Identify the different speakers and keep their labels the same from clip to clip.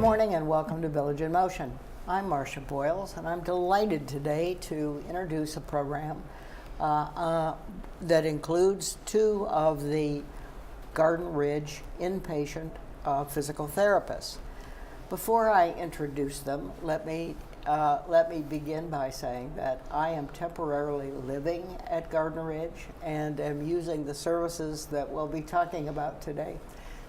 Speaker 1: morning and welcome to Village in Motion. I'm Marcia Boyles and I'm delighted today to introduce a program that includes two of the Garden Ridge inpatient physical therapists. Before I introduce them, let me begin by saying that I am temporarily living at Garden Ridge and am using the services that we'll be talking about today.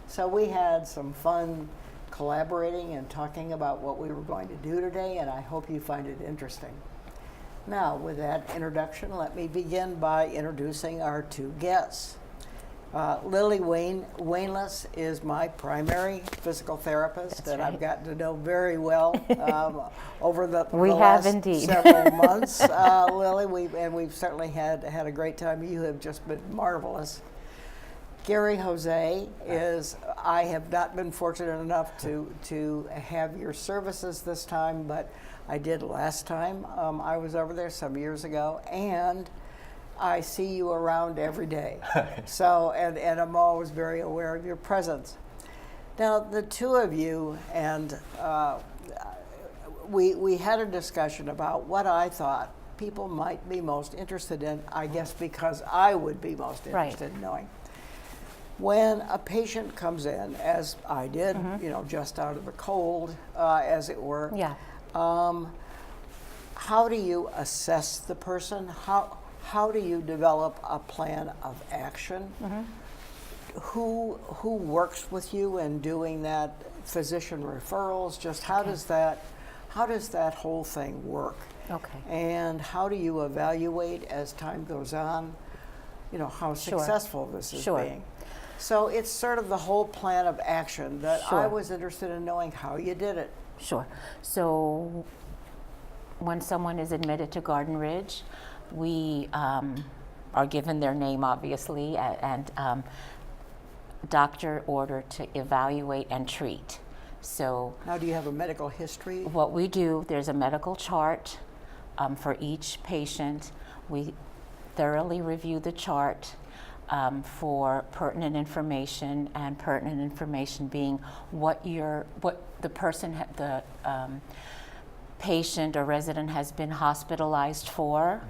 Speaker 1: So we had some fun collaborating and talking about what we were going to do today, and I hope you find it interesting. Now, with that introduction, let me begin by introducing our two guests. Lily Wainless is my primary physical therapist that I've gotten to know very well over the last several months. Lily, we've certainly had a great time. You have just been marvelous. Gary Jose is, I have not been fortunate enough to have your services this time, but I did last time. I was over there some years ago, and I see you around every day. So, and I'm always very aware of your presence. Now, the two of you, and we had a discussion about what I thought people might be most interested in, I guess because I would be most interested in knowing. When a patient comes in, as I did, just out of the cold, as it were, how do you assess the person? How do you develop a plan of action? Who works with you in doing that? Physician referrals? Just how does that whole thing work?
Speaker 2: Okay.
Speaker 1: And how do you evaluate as time goes on? How successful this is being. So it's sort of the whole plan of action that I was interested in knowing how you did it.
Speaker 2: Sure. So when someone is admitted to Garden Ridge, we are given their name, obviously, and doctor ordered to evaluate and treat. So
Speaker 1: now, do you have a medical history?
Speaker 2: What we do, there's a medical chart for each patient. We thoroughly review the chart for pertinent information, and pertinent information being what the person, the patient or resident has been hospitalized for,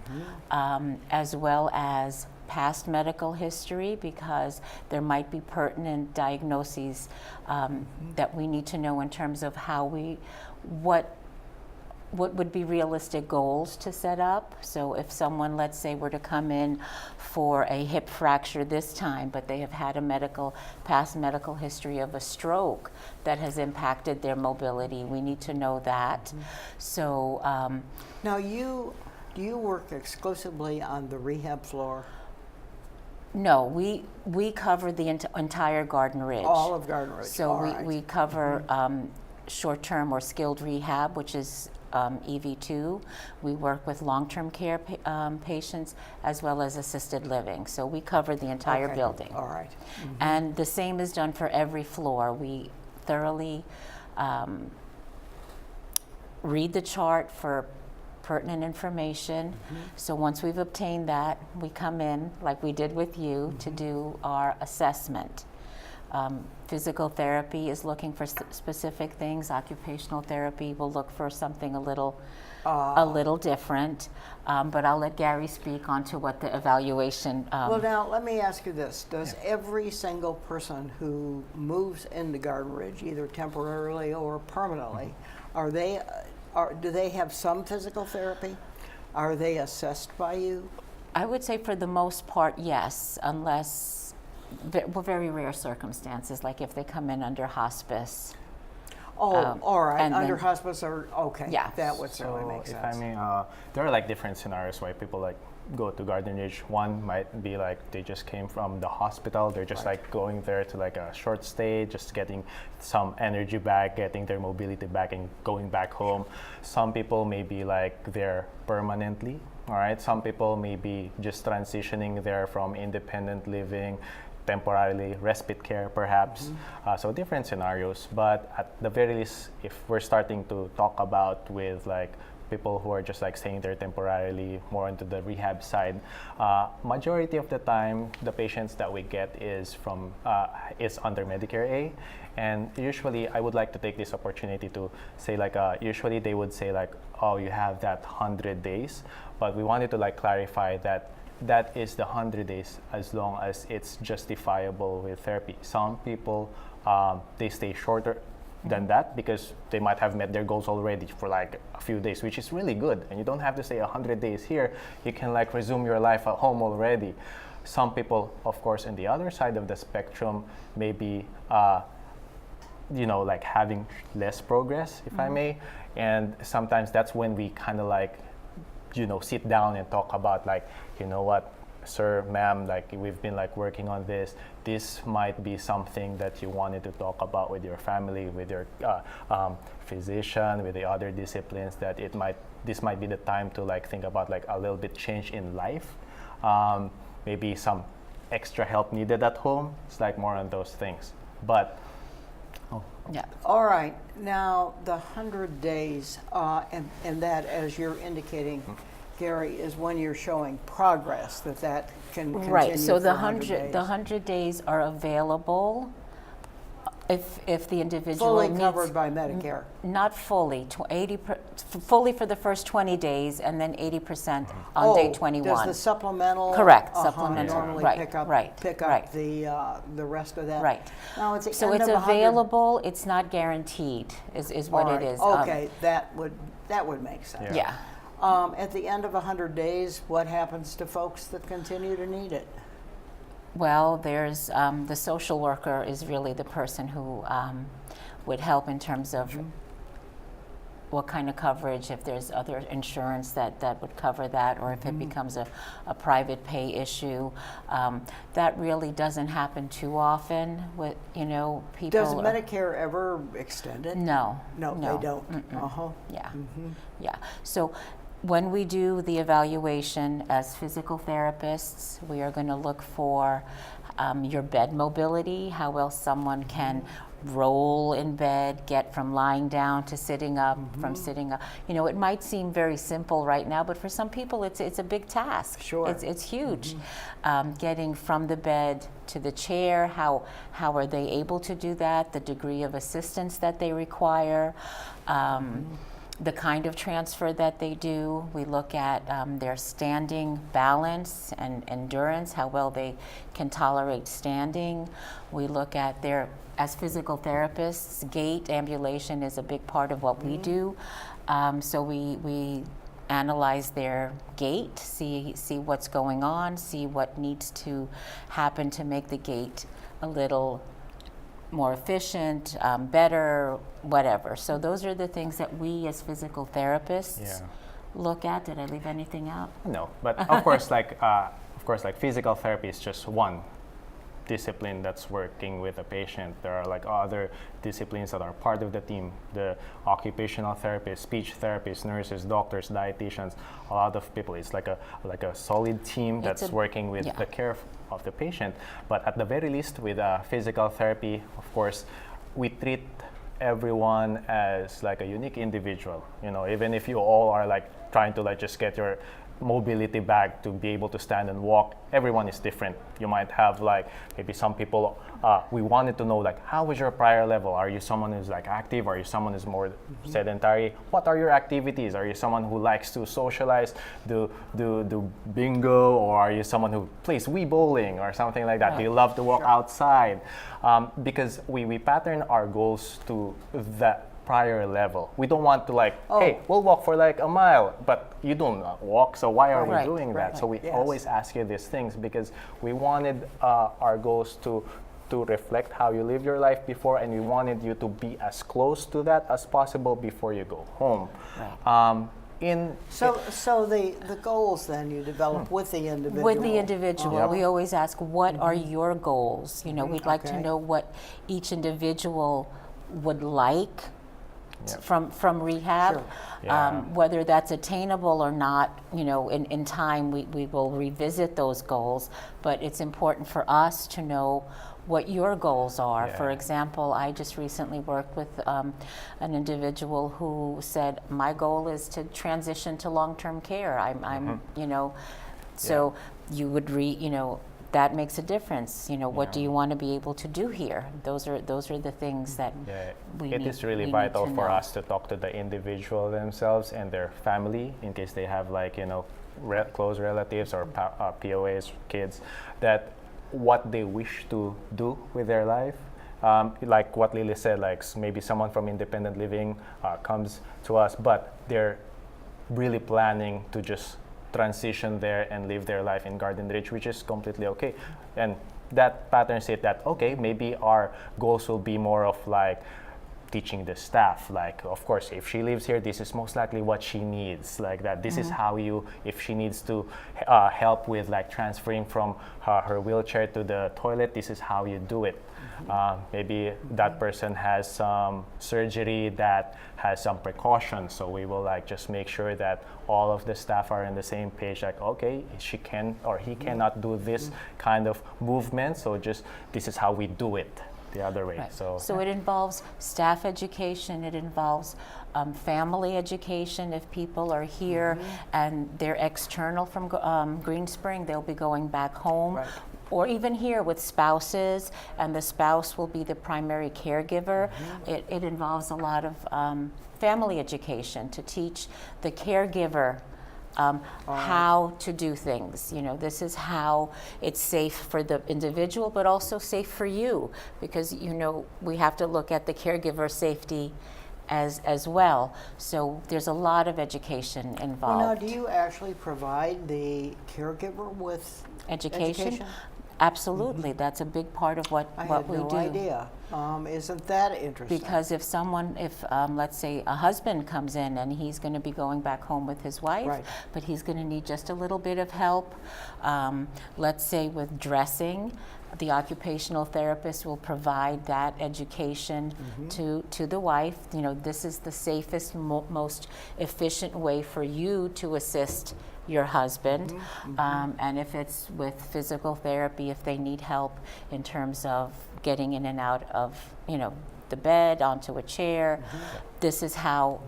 Speaker 2: as well as past medical history, because there might be pertinent diagnoses that we need to know in terms of what would be realistic goals to set up. So if someone, let's say, were to come in for a hip fracture this time, but they have had a past medical history of a stroke that has impacted their mobility, we need to know that. So
Speaker 1: now, do you work exclusively on the rehab floor?
Speaker 2: No, we cover the entire Garden Ridge.
Speaker 1: All of Garden Ridge.
Speaker 2: So we cover short-term or skilled rehab, which is EV2. We work with long-term care patients as well as assisted living. So we cover the entire building.
Speaker 1: All right.
Speaker 2: And the same is done for every floor. We thoroughly read the chart for pertinent information. So once we've obtained that, we come in, like we did with you, to do our assessment. Physical therapy is looking for specific things. Occupational therapy will look for something a little different. But I'll let Gary speak on to what the evaluation.
Speaker 1: Well, now let me ask you this: does every single person who moves into Garden Ridge, either temporarily or permanently, do they have some physical therapy? Are they assessed by you?
Speaker 2: I would say for the most part, yes, unless. Very rare circumstances, like if they come in under hospice.
Speaker 1: All right, under hospice or, okay.
Speaker 2: Yeah.
Speaker 1: That would certainly make sense.
Speaker 3: If I may, there are different scenarios why people go to Garden Ridge. One might be they just came from the hospital. They're just going there to a short stay, just getting some energy back, getting their mobility back and going back home. Some people may be there permanently. All right. Some people may be just transitioning there from independent living, temporarily respite care perhaps. So different scenarios, but at the very least, if we're starting to talk about with people who are just like staying there temporarily, more into the rehab side. Majority of the time, the patients that we get is from is under Medicare A, and usually I would like to take this opportunity to say like usually they would say like, oh, you have that 100 days, but we wanted to like clarify that that is the 100 days as long as it's justifiable with therapy. Some people they stay shorter than that because they might have met their goals already for like a few days, which is really good, and you don't have to stay 100 days here. You can like resume your life at home already. Some people, of course, on the other side of the spectrum, maybe you know, like having less progress, if I may, and sometimes that's when we kind of like, you know, sit down and talk about like, you know what, sir, ma'am, like we've been like working on this. This might be something that you wanted to talk about with your family, with your physician, with the other disciplines. That this might be the time to like think about like a little bit change in life, maybe some extra help needed at home. It's like more on those things, but.
Speaker 2: Yeah.
Speaker 1: All right, now the 100 days, and that, as you're indicating, Gary, is when you're showing progress, that can continue
Speaker 2: Right. So
Speaker 1: for
Speaker 2: the
Speaker 1: 100 days.
Speaker 2: 100 days are available if the individual
Speaker 1: Fully
Speaker 2: needs,
Speaker 1: covered by Medicare.
Speaker 2: not fully, fully for the first 20 days, and then 80% on day 21.
Speaker 1: Does the supplemental
Speaker 2: Correct, supplemental,
Speaker 1: normally
Speaker 2: right,
Speaker 1: pick up
Speaker 2: right,
Speaker 1: the rest of that?
Speaker 2: Right.
Speaker 1: Now it's the
Speaker 2: So
Speaker 1: end
Speaker 2: it's
Speaker 1: of 100
Speaker 2: available. It's not guaranteed. Is what
Speaker 1: All right,
Speaker 2: it is.
Speaker 1: Okay, that would make sense.
Speaker 2: Yeah.
Speaker 1: At the end of 100 days, what happens to folks that continue to need it?
Speaker 2: Well, there's the social worker is really the person who would help in terms of what kind of coverage, if there's other insurance that would cover that, or if it becomes a private pay issue. That really doesn't happen too often with, you know, people.
Speaker 1: Does Medicare ever extend it?
Speaker 2: No.
Speaker 1: No, they don't.
Speaker 2: Mm-mm. Yeah. Yeah. So when we do the evaluation as physical therapists, we are going to look for your bed mobility, how well someone can roll in bed, get from lying down to sitting up, from sitting up. You know, it might seem very simple right now, but for some people it's a big task.
Speaker 1: Sure.
Speaker 2: It's huge. Getting from the bed to the chair, how are they able to do that, the degree of assistance that they require, the kind of transfer that they do. We look at their standing balance and endurance, how well they can tolerate standing. We look at their, as physical therapists, gait, ambulation is a big part of what we do. So we analyze their gait, see what's going on, see what needs to happen to make the gait a little more efficient, better, whatever. So those are the things that we as physical therapists look at. Did I leave anything out?
Speaker 3: No, but of course, like physical therapy is just one discipline that's working with a patient. There are like other disciplines that are part of the team: the occupational therapists, speech therapists, nurses, doctors, dietitians. A lot of people. It's like a solid team that's working with the care of the patient. But at the very least, with physical therapy, of course, we treat everyone as like a unique individual. You know, even if you all are like trying to like just get your mobility back to be able to stand and walk, everyone is different. You might have like maybe some people, we wanted to know like, how was your prior level? Are you someone who's like active? Are you someone who's more sedentary? What are your activities? Are you someone who likes to socialize, do bingo, or are you someone who plays Wii bowling or something like that? Do you love to walk outside? Because we pattern our goals to that prior level. We don't want to like, hey, we'll walk for like a mile, but you don't walk, so why are we doing that? So we always ask you these things because we wanted our goals to reflect how you live your life before, and we wanted you to be as close to that as possible before you go home.
Speaker 1: So the goals then you develop with the individual.
Speaker 2: With the individual, we always ask, what are your goals? You know, we'd like to know what each individual would like
Speaker 3: Yep.
Speaker 2: from rehab.
Speaker 1: Sure.
Speaker 3: Yeah.
Speaker 2: Whether that's attainable or not, in time we will revisit those goals, but it's important for us to know what your goals are.
Speaker 3: Yeah.
Speaker 2: For example, I just recently worked with an individual who said, my goal is to transition to long-term care. I'm so you would that makes a difference. What do you want to be able to do here? Those are the things that
Speaker 3: it is really vital for us to talk to the individual themselves and their family, in case they have close relatives or POAs, kids, that what they wish to do with their life. Like what Lily said, maybe someone from independent living comes to us, but they're really planning to just transition there and live their life in Garden Ridge, which is completely okay. And that pattern said that, okay, maybe our goals will be more of teaching the staff, of course, if she lives here, this is most likely what she needs, that. This is how if she needs to help with transferring from her wheelchair to the toilet, this is how you do it. Maybe that person has some surgery that has some precautions, so we will just make sure that all of the staff are on the same page, okay, she can or he cannot do this kind of movement, so just this is how we do it the other way.
Speaker 2: Right.
Speaker 3: So
Speaker 2: it involves staff education, it involves family education. If people are here and they're external from Green Spring, they'll be going back home.
Speaker 1: Right.
Speaker 2: Or even here with spouses, and the spouse will be the primary caregiver. It involves a lot of family education to teach the caregiver how to do things. This is how it's safe for the individual, but also safe for you, because we have to look at the caregiver safety as well. So there's a lot of education involved.
Speaker 1: Well, now, do you actually provide the caregiver with education?
Speaker 2: Absolutely, that's a big part of what we do.
Speaker 1: I had no idea. Isn't that interesting?
Speaker 2: Because if let's say a husband comes in and he's going to be going back home with his wife,
Speaker 1: Right.
Speaker 2: but he's going to need just a little bit of help, let's say with dressing, the occupational therapist will provide that education to the wife. This is the safest, most efficient way for you to assist your husband. And if it's with physical therapy, if they need help in terms of getting in and out of the bed onto a chair, this is how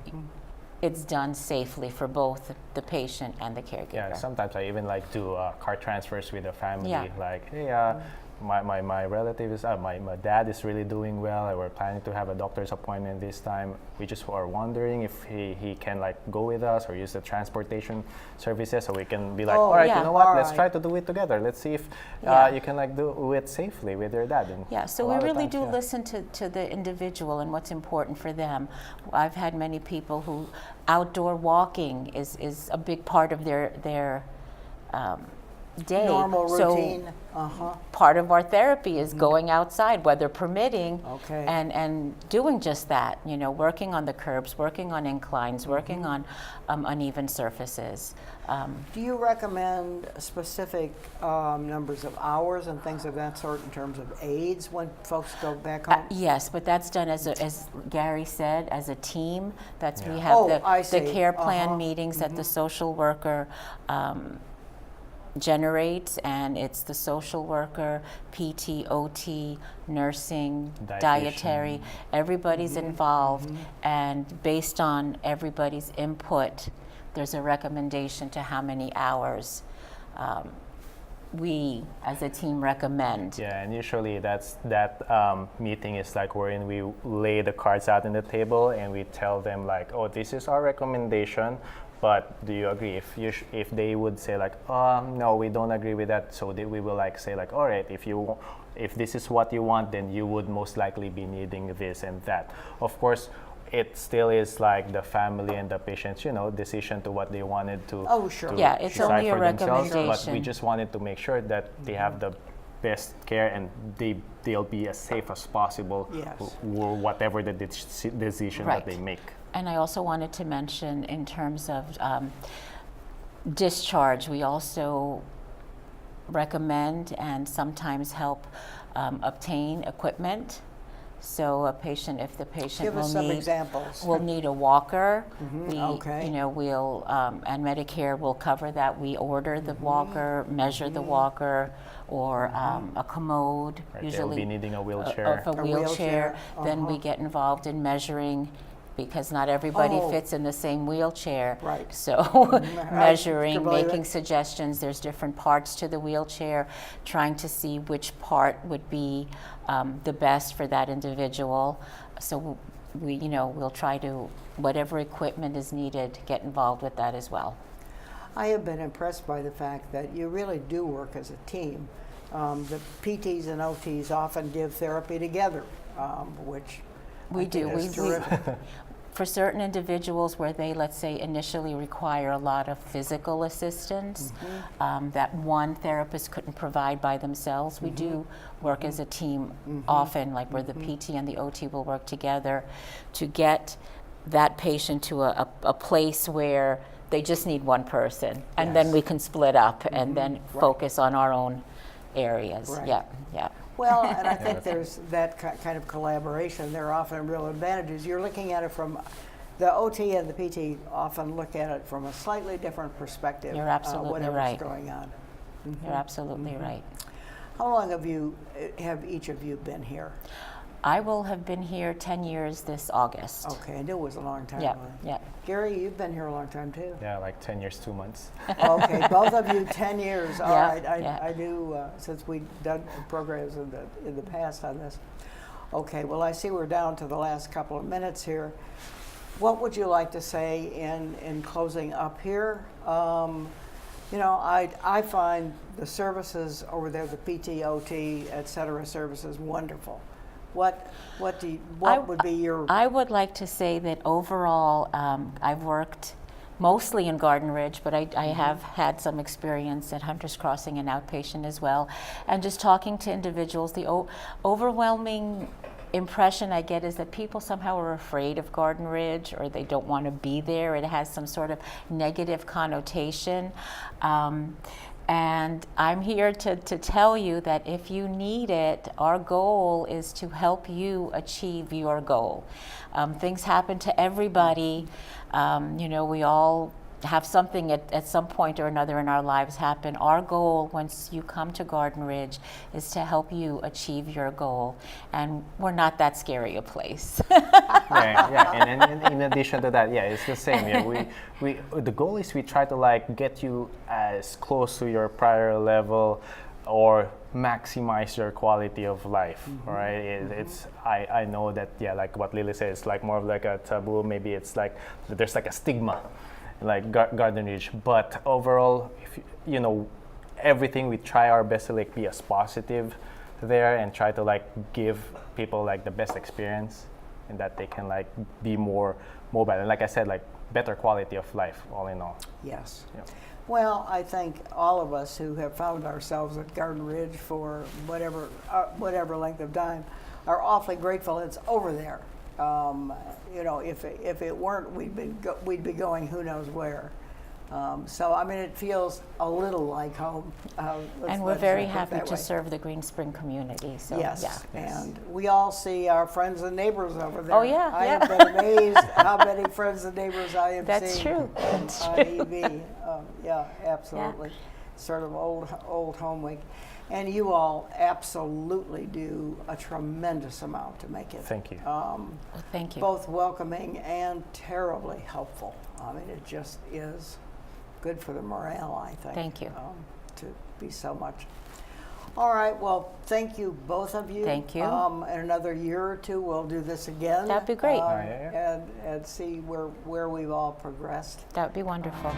Speaker 2: it's done safely for both the patient and the caregiver.
Speaker 3: yeah, sometimes I even do car transfers with the family.
Speaker 2: Yeah.
Speaker 3: Hey, my relative is my dad is really doing well. We're planning to have a doctor's appointment this time. We just are wondering if he can go with us or use the transportation services, so we can be all right, you know what, let's try to do it together. Let's see if you can do it safely with your dad. And
Speaker 2: so we really do listen to the individual and what's important for them. I've had many people who outdoor walking is a big part of their day.
Speaker 1: Normal routine.
Speaker 2: Part of our therapy is going outside, weather permitting,
Speaker 1: Okay.
Speaker 2: and doing just that. Working on the curbs, working on inclines, working on uneven surfaces.
Speaker 1: Do you recommend specific numbers of hours and things of that sort in terms of aids when folks go back home?
Speaker 2: Yes, but that's done as Gary said, as a team. We have the care plan meetings that the social worker generates, and it's the social worker, PT, OT, nursing, dietary, everybody's involved, and based on everybody's input, there's a recommendation to how many hours we as a team recommend.
Speaker 3: Yeah, and usually that meeting is wherein we lay the cards out on the table and we tell them oh, this is our recommendation, but do you agree? If they would say no, we don't agree with that, so we will say all right, if this is what you want, then you would most likely be needing this and that. Of course, it still is the family and the patient's decision to what they wanted to.
Speaker 1: Oh, sure.
Speaker 3: To
Speaker 2: it's
Speaker 3: decide
Speaker 2: only a
Speaker 3: for themselves,
Speaker 2: recommendation.
Speaker 3: but we just wanted to make sure that they have the best care and they'll be as safe as possible.
Speaker 1: Yes.
Speaker 3: Whatever the decision
Speaker 2: Right.
Speaker 3: that they make.
Speaker 2: And I also wanted to mention, in terms of discharge, we also recommend and sometimes help obtain equipment So a patient, if the patient
Speaker 1: Give
Speaker 2: will
Speaker 1: us some
Speaker 2: need
Speaker 1: examples.
Speaker 2: will need a walker, we,
Speaker 1: okay.
Speaker 2: you know, we'll and Medicare will cover that. We order the walker, measure the walker, or a commode.
Speaker 3: Right, they'll
Speaker 2: Usually,
Speaker 3: be needing a wheelchair.
Speaker 2: of a wheelchair. Then we get involved in measuring, because not everybody
Speaker 1: Oh.
Speaker 2: fits in the same wheelchair.
Speaker 1: Right.
Speaker 2: So
Speaker 1: I
Speaker 2: measuring,
Speaker 1: can believe
Speaker 2: making
Speaker 1: it.
Speaker 2: suggestions. There's different parts to the wheelchair, trying to see which part would be the best for that individual. So we, you know, we'll try to, whatever equipment is needed, get involved with that as well.
Speaker 1: I have been impressed by the fact that you really do work as a team. The PTs and OTs often give therapy together, which
Speaker 2: We
Speaker 1: I
Speaker 2: do.
Speaker 1: think is terrific.
Speaker 2: For certain individuals where they, let's say, initially require a lot of physical assistance that one therapist couldn't provide by themselves, we do work as a team often, like where the PT and the OT will work together to get that patient to a place where they just need one person, and then
Speaker 1: Yes.
Speaker 2: we can split up and then focus on our own areas.
Speaker 1: Right.
Speaker 2: Yeah, yeah.
Speaker 1: Well, and I think there's that kind of collaboration. There are often real advantages. You're looking at it from, the OT and the PT often look at it from a slightly different perspective.
Speaker 2: You're absolutely
Speaker 1: whatever's
Speaker 2: right.
Speaker 1: going on.
Speaker 2: You're absolutely right.
Speaker 1: How long have each of you been here?
Speaker 2: I will have been here 10 years this August.
Speaker 1: Okay, I knew it was a long time.
Speaker 2: Yeah, yeah.
Speaker 1: Gary, you've been here a long time too.
Speaker 3: Yeah, like 10 years, 2 months.
Speaker 1: Okay, both of you 10 years. All
Speaker 2: Yeah,
Speaker 1: right,
Speaker 2: yeah.
Speaker 1: I knew since we've done programs in the past on this. Okay, well, I see we're down to the last couple of minutes here. What would you like to say in closing up here? You know, I find the services over there, the PT, OT, et cetera, services wonderful. What would be your?
Speaker 2: I would like to say that overall, I've worked mostly in Garden Ridge, but I have had some experience at Hunter's Crossing and outpatient as well. And just talking to individuals, the overwhelming impression I get is that people somehow are afraid of Garden Ridge, or they don't want to be there. It has some sort of negative connotation. And I'm here to tell you that if you need it, our goal is to help you achieve your goal. Things happen to everybody. You know, we all have something at some point or another in our lives happen. Our goal, once you come to Garden Ridge, is to help you achieve your goal. And we're not that scary a place.
Speaker 3: Yeah. And in addition to that, yeah, it's the same. Yeah, we the goal is we try to like get you as close to your prior level, or maximize your quality of life. Right? It's I know that, yeah, like what Lily said, it's like more of like a taboo. Maybe it's like there's like a stigma, like Garden Ridge. But overall, if you know, everything, we try our best to like be as positive there and try to like give people like the best experience, and that they can like be more mobile, and like I said, like better quality of life all in all.
Speaker 1: Yes.
Speaker 3: Yeah.
Speaker 1: Well, I think all of us who have found ourselves at Garden Ridge for whatever length of time are awfully grateful it's over there. You know, if it weren't, we'd be going who knows where. So I mean, it feels a little like home.
Speaker 2: And we're very happy to serve the Green Spring community. So
Speaker 1: Yes,
Speaker 2: yeah.
Speaker 1: and we all see our friends and neighbors over there.
Speaker 2: Oh, yeah,
Speaker 1: I
Speaker 2: yeah.
Speaker 1: have been amazed how many friends and neighbors I have
Speaker 2: That's
Speaker 1: seen
Speaker 2: true. That's
Speaker 1: on
Speaker 2: true.
Speaker 1: EV. Yeah, absolutely. Sort of old home week. And you all absolutely do a tremendous amount to make it.
Speaker 3: Thank you.
Speaker 2: Well, thank you.
Speaker 1: Both welcoming and terribly helpful. I mean, it just is good for the morale, I think.
Speaker 2: Thank you.
Speaker 1: To be so much. All right, well, thank you, both of you.
Speaker 2: Thank you.
Speaker 1: In another year or two, we'll do this again.
Speaker 2: That'd be great.
Speaker 3: Yeah.
Speaker 1: And see where we've all progressed.
Speaker 2: That would be wonderful.